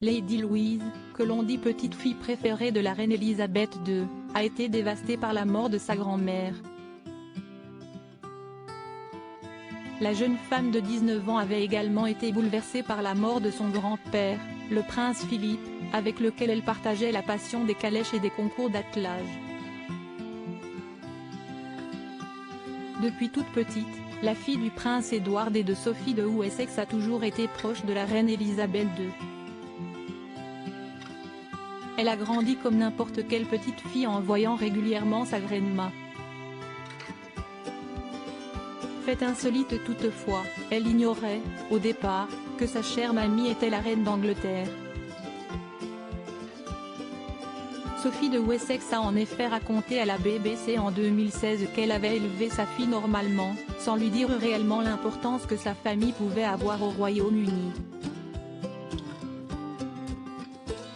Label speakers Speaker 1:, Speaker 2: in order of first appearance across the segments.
Speaker 1: Lady Louise, que l'on dit petite fille préférée de la reine Elisabeth II, a été dévastée par la mort de sa grand-mère. La jeune femme de 19 ans avait également été bouleversée par la mort de son grand-père, le prince Philippe, avec lequel elle partageait la passion des calèches et des concours d'attelage. Depuis toute petite, la fille du prince Édouard et de Sophie de Wessex a toujours été proche de la reine Elisabeth II. Elle a grandi comme n'importe quelle petite fille en voyant régulièrement sa grand'ma. Fait insolite toutefois, elle ignorait, au départ, que sa chère mamie était la reine d'Angleterre. Sophie de Wessex a en effet raconté à la BBC en 2016 qu'elle avait élevé sa fille normalement, sans lui dire réellement l'importance que sa famille pouvait avoir au Royaume-Uni.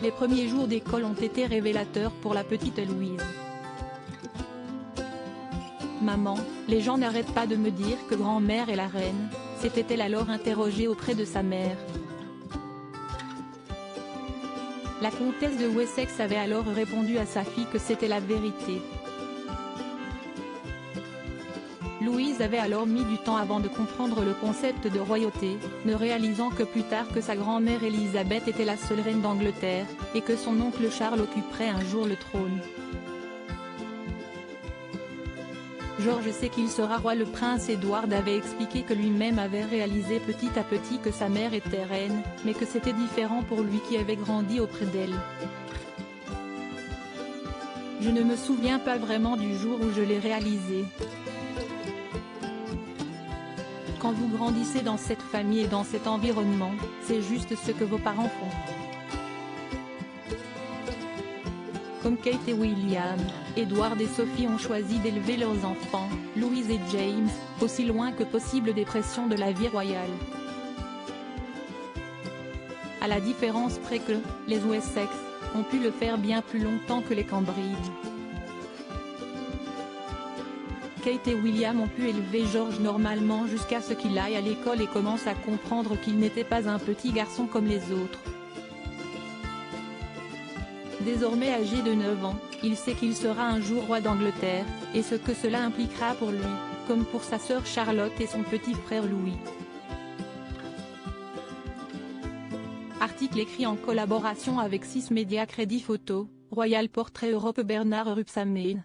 Speaker 1: Les premiers jours d'école ont été révélateurs pour la petite Louise. Maman, les gens n'arrêtent pas de me dire que grand-mère est la reine, s'était-elle alors interrogée auprès de sa mère. La comtesse de Wessex avait alors répondu à sa fille que c'était la vérité. Louise avait alors mis du temps avant de comprendre le concept de royauté, ne réalisant que plus tard que sa grand-mère Elisabeth était la seule reine d'Angleterre, et que son oncle Charles occuperait un jour le trône. George sait qu'il sera roi. Le prince Édouard avait expliqué que lui-même avait réalisé petit à petit que sa mère était reine, mais que c'était différent pour lui qui avait grandi auprès d'elle. Je ne me souviens pas vraiment du jour où je l'ai réalisé. Quand vous grandissez dans cette famille et dans cet environnement, c'est juste ce que vos parents font. Comme Kate et William, Edward et Sophie ont choisi d'élever leurs enfants, Louise et James, aussi loin que possible des pressions de la vie royale. À la différence près que, les Wessex, ont pu le faire bien plus longtemps que les Cambridge. Kate et William ont pu élever George normalement jusqu'à ce qu'il aille à l'école et commence à comprendre qu'il n'était pas un petit garçon comme les autres. Désormais âgé de 9 ans, il sait qu'il sera un jour roi d'Angleterre, et ce que cela impliquera pour lui, comme pour sa sœur Charlotte et son petit frère Louis. Article écrit en collaboration avec 6 médias. Crédit photo, Royal Portrait Europe. Bernard Rupsamine.